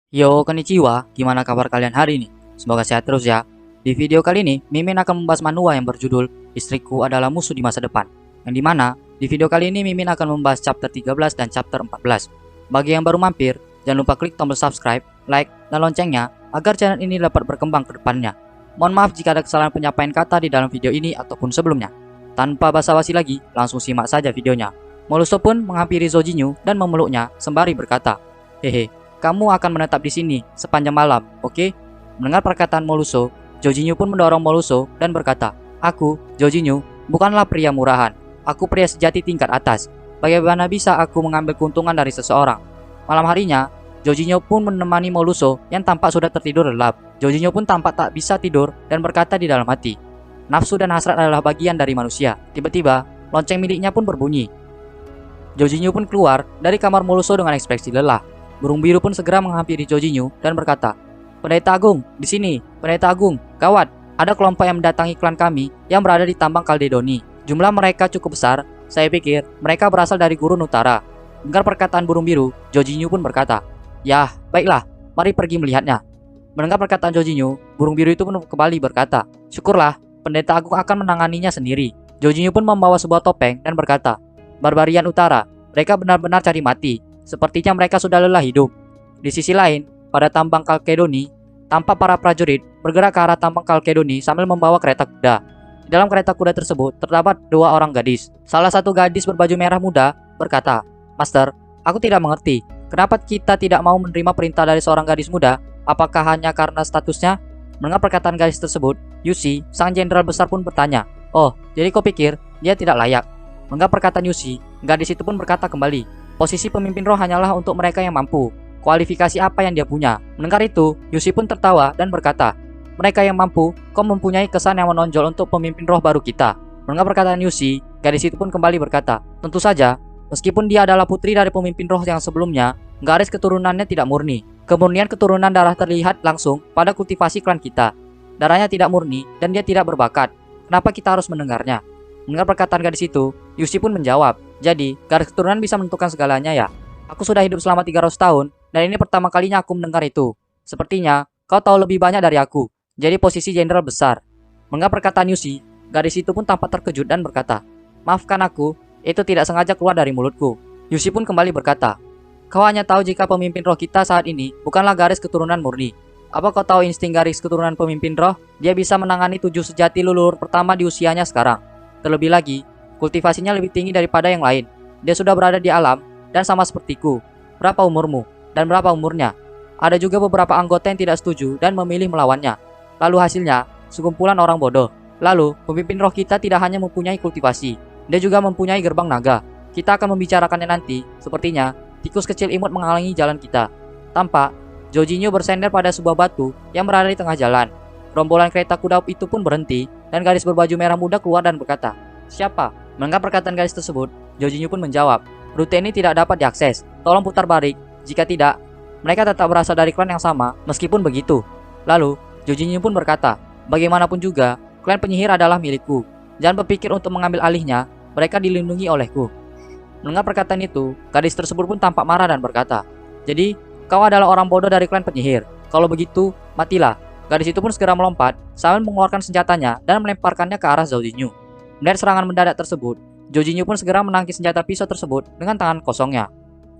Yo, konnichiwa, gimana kabar kalian hari ini? Semoga sehat terus ya. Di video kali ini, Mimin akan membahas manhwa yang berjudul Istriku Adalah Musuh di Masa Depan. Yang dimana, di video kali ini Mimin akan membahas chapter 13 dan chapter 14. Bagi yang baru mampir, jangan lupa klik tombol subscribe, like, dan loncengnya agar channel ini dapat berkembang ke depannya. Mohon maaf jika ada kesalahan penyampaian kata di dalam video ini ataupun sebelumnya. Tanpa basa-basi lagi, langsung simak saja videonya. Moluso pun menghampiri Zojinyu dan memeluknya sembari berkata, "Hehe, kamu akan menetap di sini sepanjang malam, oke?" Mendengar perkataan Moluso, Zojinyu pun mendorong Moluso dan berkata, "Aku, Zojinyu, bukanlah pria murahan. Aku pria sejati tingkat atas. Bagaimana bisa aku mengambil keuntungan dari seseorang?" Malam harinya, Zojinyu pun menemani Moluso yang tampak sudah tertidur lelap. Zojinyu pun tampak tak bisa tidur dan berkata di dalam hati, "Nafsu dan hasrat adalah bagian dari manusia." Tiba-tiba, lonceng miliknya pun berbunyi. Zojinyu pun keluar dari kamar Moluso dengan ekspresi lelah. Burung biru pun segera menghampiri Zojinyu dan berkata, "Pendeta Agung, di sini, Pendeta Agung, gawat, ada kelompok yang mendatangi klan kami yang berada di tambang Kaldedoni. Jumlah mereka cukup besar, saya pikir mereka berasal dari gurun utara." Dengar perkataan burung biru, Zojinyu pun berkata, "Yah, baiklah, mari pergi melihatnya." Mendengar perkataan Zojinyu, burung biru itu pun kembali berkata, "Syukurlah, Pendeta Agung akan menanganinya sendiri." Zojinyu pun membawa sebuah topeng dan berkata, "Barbarian Utara, mereka benar-benar cari mati. Sepertinya mereka sudah lelah hidup." Di sisi lain, pada tambang Kalkedoni, tampak para prajurit bergerak ke arah tambang Kalkedoni sambil membawa kereta kuda. Di dalam kereta kuda tersebut terdapat dua orang gadis. Salah satu gadis berbaju merah muda berkata, "Master, aku tidak mengerti. Kenapa kita tidak mau menerima perintah dari seorang gadis muda? Apakah hanya karena statusnya?" Mendengar perkataan gadis tersebut, Yushi, sang jenderal besar pun bertanya, "Oh, jadi kau pikir dia tidak layak?" Mendengar perkataan Yushi, gadis itu pun berkata kembali, "Posisi pemimpin roh hanyalah untuk mereka yang mampu. Kualifikasi apa yang dia punya?" Mendengar itu, Yushi pun tertawa dan berkata, "Mereka yang mampu, kau mempunyai kesan yang menonjol untuk pemimpin roh baru kita." Mendengar perkataan Yushi, gadis itu pun kembali berkata, "Tentu saja, meskipun dia adalah putri dari pemimpin roh yang sebelumnya, garis keturunannya tidak murni. Kemurnian keturunan darah terlihat langsung pada kultivasi klan kita. Darahnya tidak murni dan dia tidak berbakat. Kenapa kita harus mendengarnya?" Mendengar perkataan gadis itu, Yushi pun menjawab, "Jadi, garis keturunan bisa menentukan segalanya ya? Aku sudah hidup selama 300 tahun, dan ini pertama kalinya aku mendengar itu. Sepertinya, kau tahu lebih banyak dari aku. Jadi posisi jenderal besar." Mendengar perkataan Yushi, gadis itu pun tampak terkejut dan berkata, "Maafkan aku, itu tidak sengaja keluar dari mulutku." Yushi pun kembali berkata, "Kau hanya tahu jika pemimpin roh kita saat ini bukanlah garis keturunan murni. Apa kau tahu insting garis keturunan pemimpin roh? Dia bisa menangani 7 sejati leluhur pertama di usianya sekarang. Terlebih lagi, kultivasinya lebih tinggi daripada yang lain. Dia sudah berada di alam dan sama sepertiku. Berapa umurmu? Dan berapa umurnya?" Ada juga beberapa anggota yang tidak setuju dan memilih melawannya. Lalu hasilnya, sekumpulan orang bodoh. Lalu, pemimpin roh kita tidak hanya mempunyai kultivasi, dia juga mempunyai gerbang naga. Kita akan membicarakannya nanti. Sepertinya, tikus kecil imut menghalangi jalan kita. Tampak, Zojinyu bersender pada sebuah batu yang berada di tengah jalan. Rombongan kereta kuda itu pun berhenti, dan gadis berbaju merah muda keluar dan berkata, "Siapa?" Mendengar perkataan gadis tersebut, Zojinyu pun menjawab, "Rute ini tidak dapat diakses. Tolong putar balik. Jika tidak, mereka tetap berasal dari klan yang sama, meskipun begitu." Lalu, Zojinyu pun berkata, "Bagaimanapun juga, klan penyihir adalah milikku. Jangan berpikir untuk mengambil alihnya, mereka dilindungi olehku." Mendengar perkataan itu, gadis tersebut pun tampak marah dan berkata, "Jadi, kau adalah orang bodoh dari klan penyihir. Kalau begitu, matilah." Gadis itu pun segera melompat sambil mengeluarkan senjatanya dan melemparkannya ke arah Zojinyu. Melihat serangan mendadak tersebut, Zojinyu pun segera menangkis senjata pisau tersebut dengan tangan kosongnya.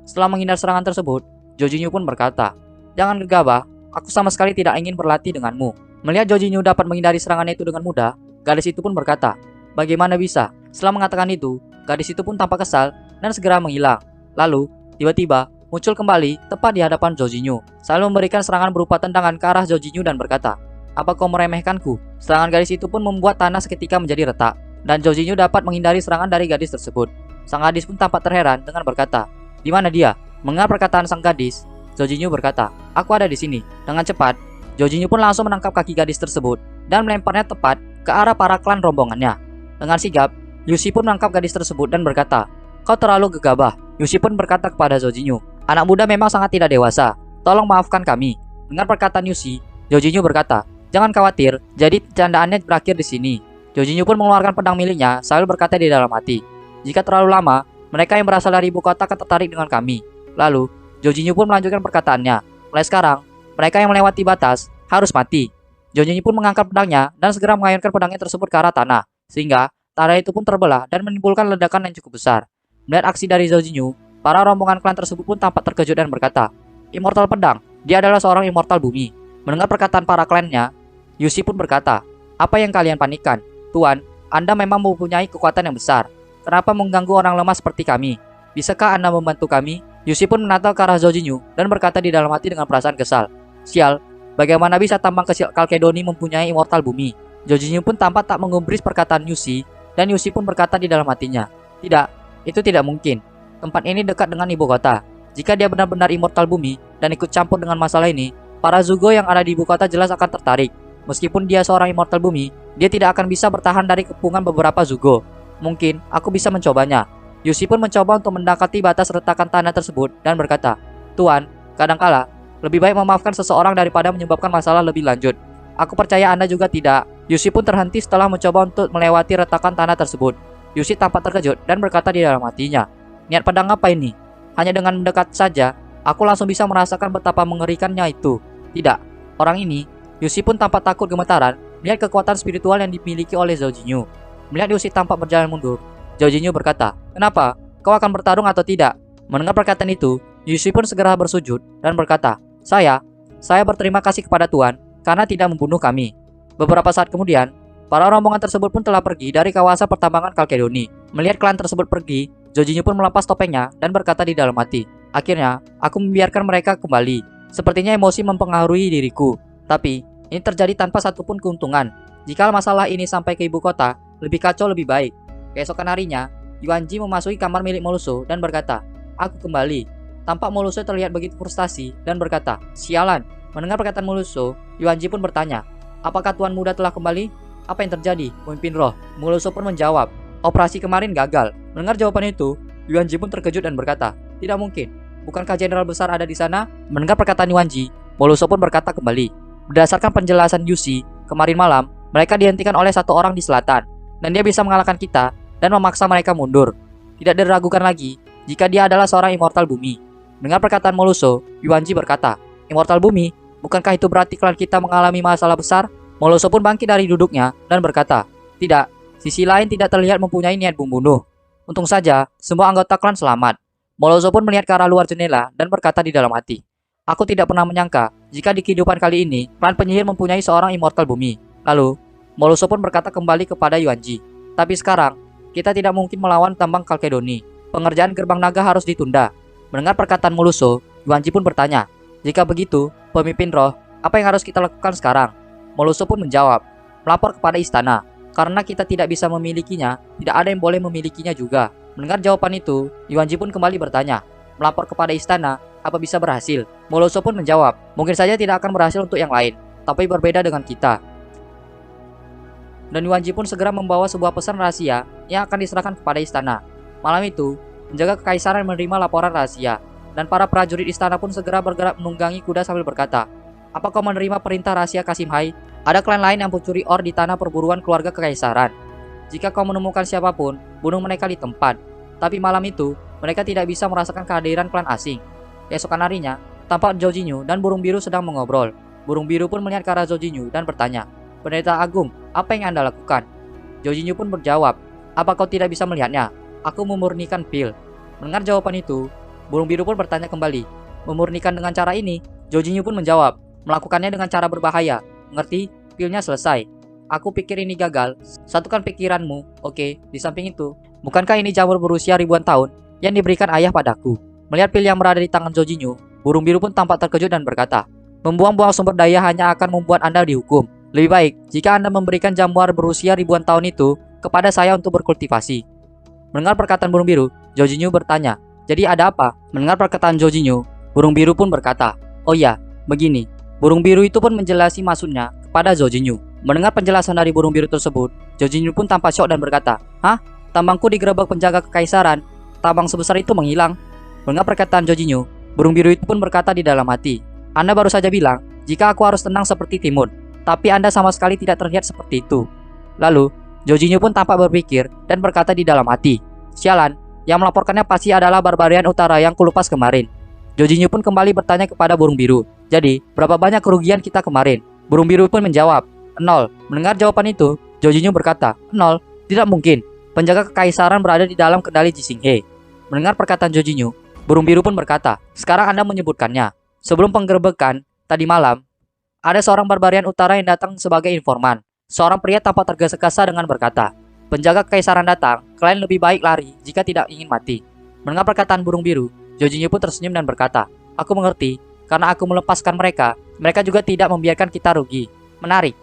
Setelah menghindar serangan tersebut, Zojinyu pun berkata, "Jangan gegabah, aku sama sekali tidak ingin berlatih denganmu." Melihat Zojinyu dapat menghindari serangannya itu dengan mudah, gadis itu pun berkata, "Bagaimana bisa?" Setelah mengatakan itu, gadis itu pun tampak kesal dan segera menghilang. Lalu, tiba-tiba, muncul kembali tepat di hadapan Zojinyu, selalu memberikan serangan berupa tendangan ke arah Zojinyu dan berkata, "Apa kau meremehkanku?" Serangan gadis itu pun membuat tanah seketika menjadi retak, dan Zojinyu dapat menghindari serangan dari gadis tersebut. Sang gadis pun tampak terheran dengan berkata, "Di mana dia?" Mendengar perkataan sang gadis, Zojinyu berkata, "Aku ada di sini." Dengan cepat, Zojinyu pun langsung menangkap kaki gadis tersebut dan melemparnya tepat ke arah para klan rombongannya. Dengan sigap, Yushi pun menangkap gadis tersebut dan berkata, "Kau terlalu gegabah." Yushi pun berkata kepada Zojinyu, "Anak muda memang sangat tidak dewasa. Tolong maafkan kami." Dengan perkataan Yushi, Zojinyu berkata, "Jangan khawatir, jadi candaannya berakhir di sini." Zojinyu pun mengeluarkan pedang miliknya sambil berkata di dalam hati, "Jika terlalu lama, mereka yang berasal dari ibu kota akan tertarik dengan kami." Lalu, Zojinyu pun melanjutkan perkataannya, Mulai sekarang, mereka yang melewati batas harus mati. Zhou Jinyu pun mengangkat pedangnya dan segera mengayunkan pedangnya tersebut ke arah tanah, sehingga tanah itu pun terbelah dan menimbulkan ledakan yang cukup besar. Melihat aksi dari Zhou Jinyu, para rombongan klan tersebut pun tampak terkejut dan berkata, "Immortal pedang, dia adalah seorang immortal bumi." Mendengar perkataan para klannya, Yushi pun berkata, "Apa yang kalian panikkan? Tuan, Anda memang mempunyai kekuatan yang besar. Kenapa mengganggu orang lemah seperti kami? Bisakah Anda membantu kami?" Yushi pun menatap ke arah Zhou Jinyu dan berkata di dalam hati dengan perasaan kesal, "Sial, bagaimana bisa tambang kecil Kalkedoni mempunyai immortal bumi?" Zhou Jinyu pun tampak tak menggubris perkataan Yushi, dan Yushi pun berkata di dalam hatinya, "Tidak, itu tidak mungkin. Tempat ini dekat dengan ibu kota. Jika dia benar-benar immortal bumi dan ikut campur dengan masalah ini, para Zugo yang ada di ibu kota jelas akan tertarik. Meskipun dia seorang immortal bumi, dia tidak akan bisa bertahan dari kepungan beberapa Zugo. Mungkin aku bisa mencobanya." Yushi pun mencoba untuk mendekati batas retakan tanah tersebut dan berkata, "Tuan, kadangkala lebih baik memaafkan seseorang daripada menyebabkan masalah lebih lanjut. Aku percaya Anda juga tidak." Yushi pun terhenti setelah mencoba untuk melewati retakan tanah tersebut. Yushi tampak terkejut dan berkata di dalam hatinya, "Niat pedang apa ini? Hanya dengan mendekat saja, aku langsung bisa merasakan betapa mengerikannya itu." Tidak, orang ini, Yushi pun tampak takut gemetaran melihat kekuatan spiritual yang dimiliki oleh Zhou Jinyu. Melihat Yushi tampak berjalan mundur, Zhou Jinyu berkata, "Kenapa? Kau akan bertarung atau tidak?" Mendengar perkataan itu, Yushi pun segera bersujud dan berkata, Saya berterima kasih kepada Tuan karena tidak membunuh kami." Beberapa saat kemudian, para rombongan tersebut pun telah pergi dari kawasan pertambangan Kalkedoni. Melihat klan tersebut pergi, Zhou Jinyu pun melepas topengnya dan berkata di dalam hati, "Akhirnya, aku membiarkan mereka kembali. Sepertinya emosi mempengaruhi diriku. Tapi, ini terjadi tanpa satupun keuntungan. Jika masalah ini sampai ke ibu kota, lebih kacau lebih baik." Keesokan harinya, Yuan Ji memasuki kamar milik Moluso dan berkata, "Aku kembali." Tampak Moluso terlihat begitu frustasi dan berkata, "Sialan." Mendengar perkataan Moluso, Yuan Ji pun bertanya, "Apakah Tuan Muda telah kembali? Apa yang terjadi, pemimpin roh?" Moluso pun menjawab, "Operasi kemarin gagal." Mendengar jawaban itu, Yuan Ji pun terkejut dan berkata, "Tidak mungkin. Bukankah jenderal besar ada di sana?" Mendengar perkataan Yuan Ji, Moluso pun berkata kembali, "Berdasarkan penjelasan Yushi, kemarin malam mereka dihentikan oleh satu orang di selatan, dan dia bisa mengalahkan kita dan memaksa mereka mundur. Tidak diragukan lagi jika dia adalah seorang immortal bumi." Mendengar perkataan Moluso, Yuan Ji berkata, "Immortal bumi? Bukankah itu berarti klan kita mengalami masalah besar?" Moluso pun bangkit dari duduknya dan berkata, "Tidak, sisi lain tidak terlihat mempunyai niat membunuh. Untung saja semua anggota klan selamat." Moluso pun melihat ke arah luar jendela dan berkata di dalam hati, "Aku tidak pernah menyangka jika di kehidupan kali ini klan penyihir mempunyai seorang immortal bumi." Lalu, Moluso pun berkata kembali kepada Yuan Ji, "Tapi sekarang, kita tidak mungkin melawan tambang Kalkedoni. Pengerjaan gerbang naga harus ditunda." Mendengar perkataan Moluso, Yuan Ji pun bertanya, "Jika begitu, pemimpin roh, apa yang harus kita lakukan sekarang?" Moluso pun menjawab, "Melapor kepada istana. Karena kita tidak bisa memilikinya, tidak ada yang boleh memilikinya juga." Mendengar jawaban itu, Yuan Ji pun kembali bertanya, "Melapor kepada istana, apa bisa berhasil?" Moluso pun menjawab, "Mungkin saja tidak akan berhasil untuk yang lain, tapi berbeda dengan kita." Dan Yuan Ji pun segera membawa sebuah pesan rahasia yang akan diserahkan kepada istana. Malam itu, penjaga kekaisaran menerima laporan rahasia, dan para prajurit istana pun segera bergerak menunggangi kuda sambil berkata, "Apa kau menerima perintah rahasia Kasim Hai? Ada klan lain yang mencuri or di tanah perburuan keluarga kekaisaran. Jika kau menemukan siapapun, bunuh mereka di tempat." Tapi malam itu, mereka tidak bisa merasakan kehadiran klan asing. Keesokan harinya, tampak Zhou Jinyu dan burung biru sedang mengobrol. Burung biru pun melihat ke arah Zhou Jinyu dan bertanya, "Pendeta Agung, apa yang Anda lakukan?" Zhou Jinyu pun berjawab, "Apa kau tidak bisa melihatnya? Aku memurnikan pil." Mendengar jawaban itu, burung biru pun bertanya kembali, "Memurnikan dengan cara ini?" Zhou Jinyu pun menjawab, "Melakukannya dengan cara berbahaya. Mengerti? Pilnya selesai. Aku pikir ini gagal. Satukan pikiranmu. Oke, di samping itu, bukankah ini jamur berusia ribuan tahun yang diberikan ayah padaku?" Melihat pil yang berada di tangan Zhou Jinyu, burung biru pun tampak terkejut dan berkata, "Membuang-buang sumber daya hanya akan membuat Anda dihukum. Lebih baik jika Anda memberikan jamur berusia ribuan tahun itu kepada saya untuk berkultivasi." Mendengar perkataan burung biru, Zhou Jinyu bertanya, "Jadi ada apa?" Mendengar perkataan Zhou Jinyu, burung biru pun berkata, "Oh iya, begini." Burung biru itu pun menjelasi maksudnya kepada Zhou Jinyu. Mendengar penjelasan dari burung biru tersebut, Zhou Jinyu pun tampak syok dan berkata, "Hah? Tambangku digerebek penjaga kekaisaran. Tambang sebesar itu menghilang." Mendengar perkataan Zhou Jinyu, burung biru itu pun berkata di dalam hati, "Anda baru saja bilang jika aku harus tenang seperti timun, tapi Anda sama sekali tidak terlihat seperti itu." Lalu, Zhou Jinyu pun tampak berpikir dan berkata di dalam hati, "Sialan, yang melaporkannya pasti adalah Barbarian Utara yang kulupas kemarin." Jorginho pun kembali bertanya kepada burung biru. Jadi, berapa banyak kerugian kita kemarin? Burung biru pun menjawab, 0. Mendengar jawaban itu, Jorginho berkata, 0. Tidak mungkin. Penjaga kekaisaran berada di dalam kendali Jisinghe. Mendengar perkataan Jorginho, burung biru pun berkata, sekarang Anda menyebutkannya. Sebelum penggerebekan tadi malam, ada seorang barbarian utara yang datang sebagai informan. Seorang pria tampak tergesa-gesa dengan berkata, penjaga kekaisaran datang, kalian lebih baik lari jika tidak ingin mati. Mendengar perkataan burung biru, Jorginho pun tersenyum dan berkata, aku mengerti, karena aku melepaskan mereka, mereka juga tidak membiarkan kita rugi. Menarik.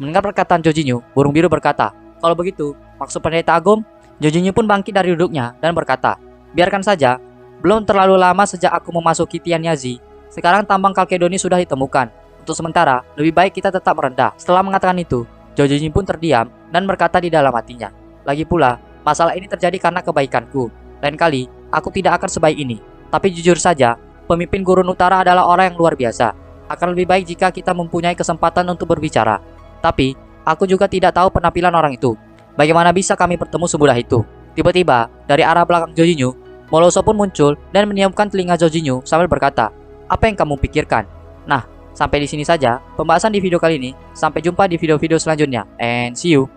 Mendengar perkataan Jorginho, burung biru berkata, kalau begitu, maksud pendeta agung? Jorginho pun bangkit dari duduknya dan berkata, biarkan saja, belum terlalu lama sejak aku memasuki Tian Yazi, sekarang tambang Kalkedoni sudah ditemukan. Untuk sementara, lebih baik kita tetap merendah. Setelah mengatakan itu, Jorginho pun terdiam dan berkata di dalam hatinya, lagi pula, masalah ini terjadi karena kebaikanku. Lain kali, aku tidak akan sebaik ini. Tapi jujur saja, pemimpin Gurun Utara adalah orang yang luar biasa. Akan lebih baik jika kita mempunyai kesempatan untuk berbicara. Tapi, aku juga tidak tahu penampilan orang itu. Bagaimana bisa kami bertemu semudah itu? Tiba-tiba, dari arah belakang Jorginho, Moloso pun muncul dan meniupkan telinga Jorginho sambil berkata, apa yang kamu pikirkan? Nah, sampai di sini saja pembahasan di video kali ini. Sampai jumpa di video-video selanjutnya. And see you.